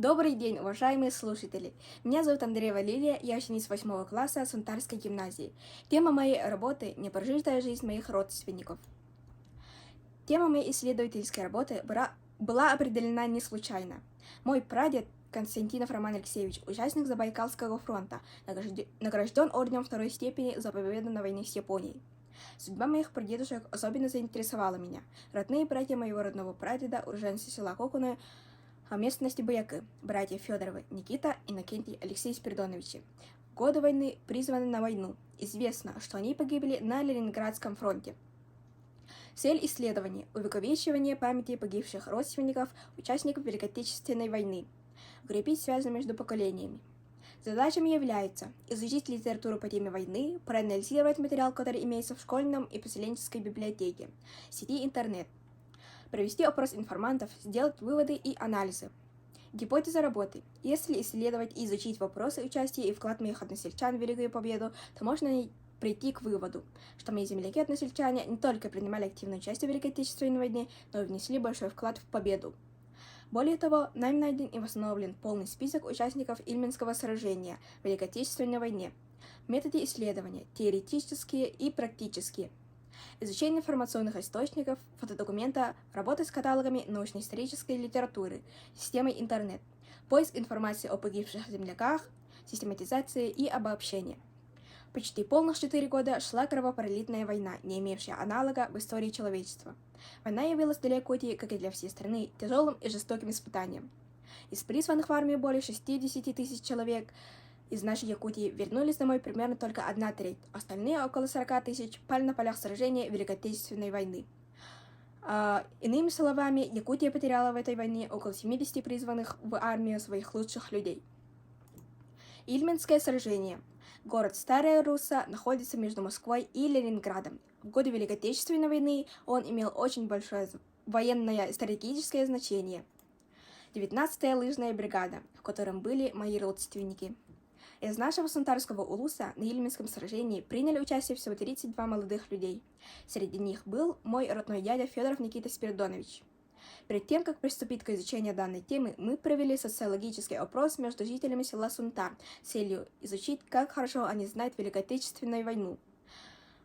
Добрый день, уважаемые слушатели! Меня зовут Андреева Лилия, я ученица 8 класса Сунтарской гимназии. Тема моей работы – непрожитая жизнь моих родственников. Тема моей исследовательской работы была определена не случайно. Мой прадед Константинов Роман Алексеевич, участник Забайкальского фронта, награжден орденом второй степени за победу на войне с Японией. Судьба моих прадедушек особенно заинтересовала меня. Родные братья моего родного прадеда, уроженцы села Кокуны, местности Бояки, братья Федоровы, Никита, Иннокентий, Алексей Спиридоновичи. В годы войны призваны на войну. Известно, что они погибли на Ленинградском фронте. Цель исследования – увековечивание памяти погибших родственников, участников Великой Отечественной войны, укрепить связи между поколениями. Задачами является изучить литературу по теме войны, проанализировать материал, который имеется в школьном и поселенческой библиотеке, сети интернет, провести опрос информантов, сделать выводы и анализы. Гипотеза работы. Если исследовать и изучить вопросы участия и вклад моих односельчан в Великую Победу, то можно прийти к выводу, что мои земляки-односельчане не только принимали активное участие в Великой Отечественной войне, но и внесли большой вклад в победу. Более того, нами найден и восстановлен полный список участников Ильменского сражения в Великой Отечественной войне. Методы исследования – теоретические и практические. Изучение информационных источников, фотодокумента, работа с каталогами научно-исторической литературы, системой интернет, поиск информации о погибших земляках, систематизация и обобщение. Почти полных 4 года шла кровопролитная война, не имевшая аналога в истории человечества. Война явилась для Якутии, как и для всей страны, тяжелым и жестоким испытанием. Из призванных в армию более 60 тысяч человек из нашей Якутии вернулись домой примерно только 1/3, остальные около 40 тысяч пали на полях сражения Великой Отечественной войны. Иными словами, Якутия потеряла в этой войне около 70 призванных в армию своих лучших людей. Ильменское сражение. Город Старая Русса находится между Москвой и Ленинградом. В годы Великой Отечественной войны он имел очень большое военное и стратегическое значение. 19-я лыжная бригада, в котором были мои родственники. Из нашего Сунтарского улуса на Ильменском сражении приняли участие всего 32 молодых людей. Среди них был мой родной дядя Федоров Никита Спиридонович. Перед тем, как приступить к изучению данной темы, мы провели социологический опрос между жителями села Сунтар с целью изучить, как хорошо они знают Великую Отечественную войну.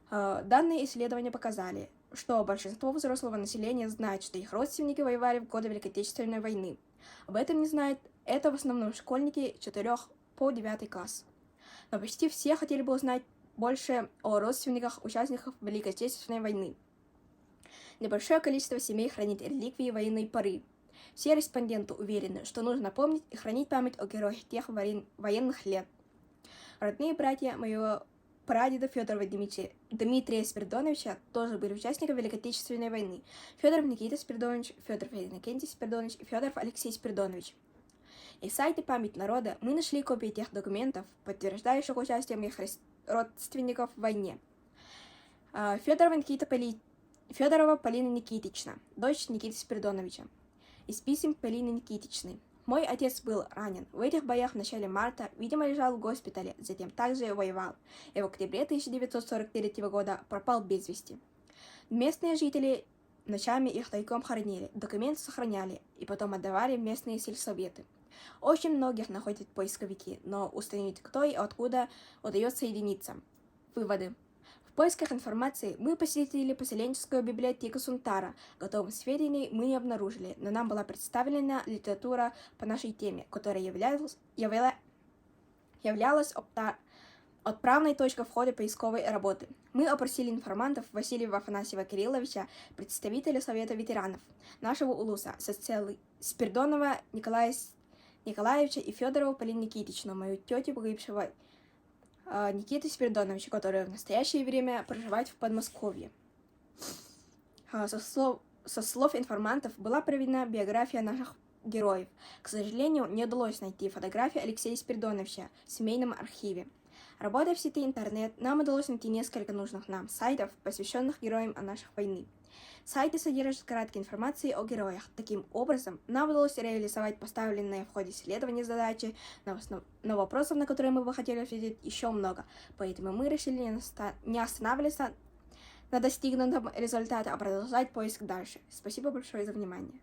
Данные исследования показали, что большинство взрослого населения знает, что их родственники воевали в годы Великой Отечественной войны. Об этом не знают это в основном школьники 4 по 9 класс. Но почти все хотели бы узнать больше о родственниках участников Великой Отечественной войны. Небольшое количество семей хранит реликвии военной поры. Все респонденты уверены, что нужно помнить и хранить память о героях тех военных лет. Родные братья моего прадеда Федорова Дмитрия Спиридоновича тоже были участниками Великой Отечественной войны. Федоров Никита Спиридонович, Федоров Иннокентий Спиридонович и Федоров Алексей Спиридонович. И в сайте «Память народа» мы нашли копии тех документов, подтверждающих участие моих родственников в войне. Федорова Полина Никитична, дочь Никиты Спиридоновича. Из писем Полины Никитичны. Мой отец был ранен. В этих боях в начале марта, видимо, лежал в госпитале, затем также воевал. И в октябре 1943 года пропал без вести. Местные жители ночами их тайком хоронили, документы сохраняли и потом отдавали в местные сельсоветы. Очень многих находят поисковики, но установить, кто и откуда, удается единицам. Выводы. В поисках информации мы посетили поселенческую библиотеку Сунтара. Готовых сведений мы не обнаружили, но нам была представлена литература по нашей теме, которая являлась отправной точкой в ходе поисковой работы. Мы опросили информантов Васильева Афанасьева Кирилловича, представителя Совета ветеранов нашего улуса, Спиридонова Николаевича и Федорова Полину Никитичну, мою тетю погибшего Никиты Спиридоновича, который в настоящее время проживает в Подмосковье. Со слов информантов была проведена биография наших героев. К сожалению, не удалось найти фотографии Алексея Спиридоновича в семейном архиве. Работая в сети интернет, нам удалось найти несколько нужных нам сайтов, посвященных героям о наших войны. Сайты содержат краткие информации о героях. Таким образом, нам удалось реализовать поставленные в ходе исследования задачи, но вопросов, на которые мы бы хотели ответить, еще много. Поэтому мы решили не останавливаться на достигнутом результате, а продолжать поиск дальше. Спасибо большое за внимание.